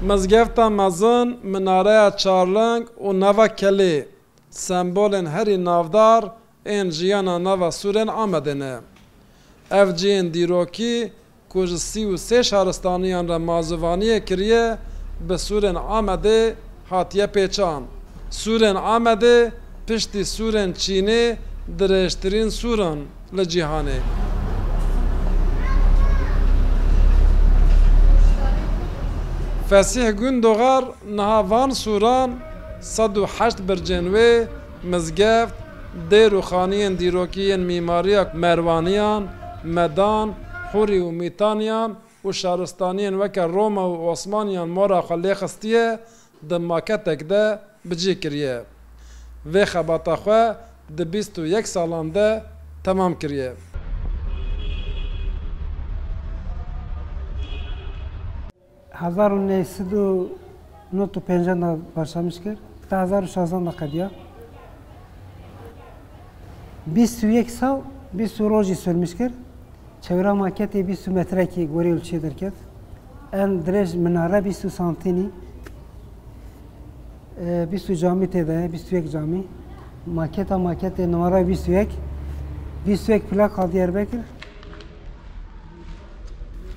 Mizgefta mezin, minareya çarleng û nava kelê sembolên herî navdar ên jiyana nava Sûrên Amedê ne. Ev ciyên dîrokî ku ji 33 şaristaniyan re mazûvaniyê kiriye bi Sûrên Amedê hatiye pêçan. Sûrên Amedê piştî Sûrên Çînê dirêjtirîn sûran li cîhanê. Fesih Gundoğar niha van sûran 108 bircên wê mizgeft, dêr û xaniyên dîrokî yên mîmariya Merwaniyan, Medan, Hûrî û Mîtaniyan û şaristaniyên weke Roma û Osmaniyan mora xwe lêxistiye di maketek de bicî kiriye. Vê xebata xwe di 21 salan de temam kiriye. 1959 başlamış kir, ta 2016 kadiya. 21 sal, 20 roji sürmüş kir. Çevre maketi 20 metre ki gori ölçüdür kir. En direj minare 20 santini. 20 cami tede, 21 cami. Maketi numara 21. 21 plaka Diyarbakır.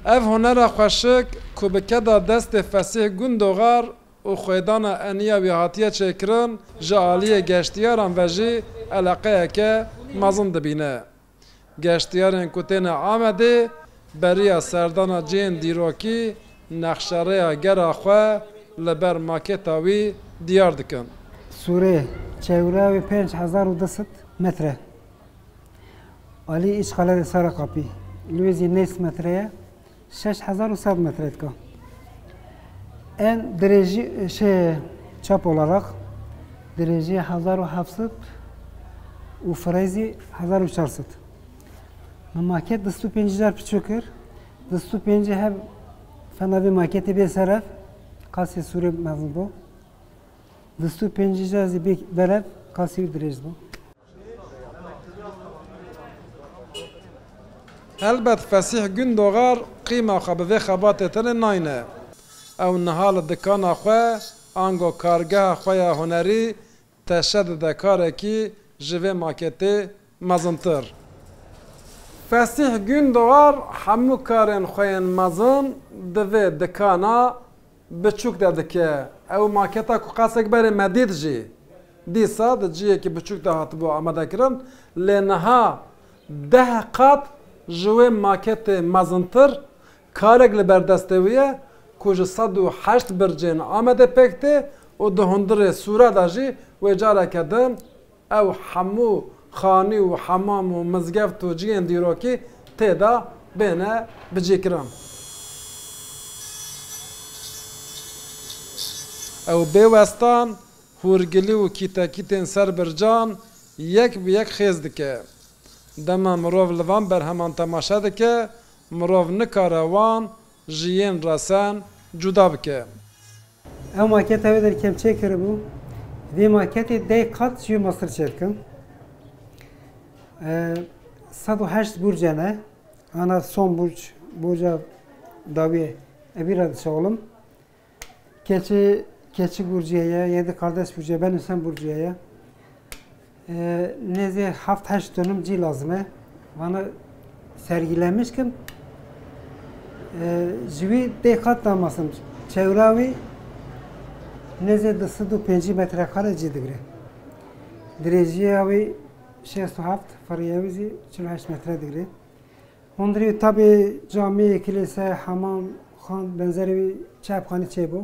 Ev hunera xweşik ku bi keda destê Fesih Gundoğar û xwêdana eniya wî hatiye çêkirin ji aliyê geştiyaran ve jî eleqeyeke mezin dibîne. Geştiyarên ku têne Amedê beriya serdana ciyên dîrokî nexşereya gera xwe li ber maketa wî diyar dikin. Sûrê çewra wê 5200 metre. Alî îşxelê sara kapî. Li wê zî nês metreye 6100 metre dika. En derece çap olarak derece 1700 û frezi 1400. Maket distû pêncîjar piçûkir. Distû pêncî hev fenavê maketê bê seref qasê Sûrê mezin bû. Distû pêncîjar zî bê berev qasê wî dirêj bû. Helbet Fesih Gundoğar qîma xwe bi vê xebatê tenê nayne. Ew niha li dikana xwe ango kargeha xwe ya hunerî teşe dide karekî ji vê maketê mezintir. Fesih Gundoğar hemû karên xwe yên mezin di vê dikana biçûk de dike. Ew maketa ku qasek berê me dît jî dîsa di ciyekî biçûk de hatibû amadekirin lê niha 10 qat ji wê maketê mezintir karek li ber destê wî ye ku ji 108 bircên Amedê pêk tê û di hundirê Sûre de jî wê careke din ew hemû xanî û hemam û mizgeft û ciyên dîrokî tê de bêne bicîkirin. Ew bêwestan hûrgilî û kîtekîtên ser bircan yek bi yek xêz dike. Dema mirov li van berheman temaşe dike, mirov nikare wan ji yên resen cuda bike. Ev maketa wê derkem çê kiribû. Vê maketê deh qat ji wê mastir çêdikin. 108 burca ne? Ana son burca davê evî dişeolim. Keçi burcuya, 7 kardeş burcuya, ben Hüseyin burcuya. Neze 7-8 dönüm cî lazım e. Bana sergilenmişkim. Ji wî deh qat damasın. Çewra wî neze 105 metrekare cî digire. Dirêjiya wî 67, feriya wî zî 48 metre digire. Hundirî tabi camî, kilise, hamam, xan benzeri wî çapxanî çêbû.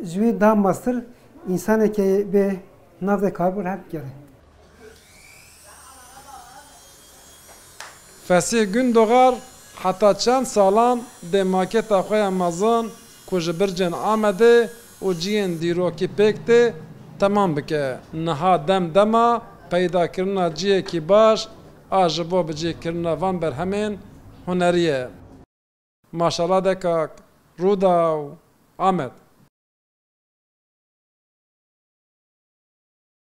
Ji wî damastır insanekî bê nav karbur hep gere. Fesih Gundoğar heta çend salan dê maketa xwe ya mezin ku ji bircên Amedê û ciyên dîrokî pêk tê temam bike. Niha dema peydakirina ciyekî baş a ji bo bicîkirina van berhemên hunerî ye. Maşallah dekak Rûda û Amed.